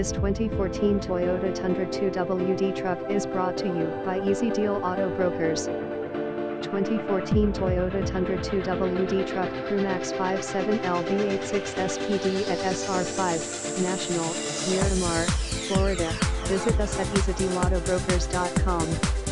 This 2014 Toyota Tundra 2WD truck is brought to you by Easy Deal Auto Brokers. 2014 Toyota Tundra 2WD truck CrewMax 57LV86SPD at SR5, National, Miramar, Florida. Visit us at easydealautobrokers.com.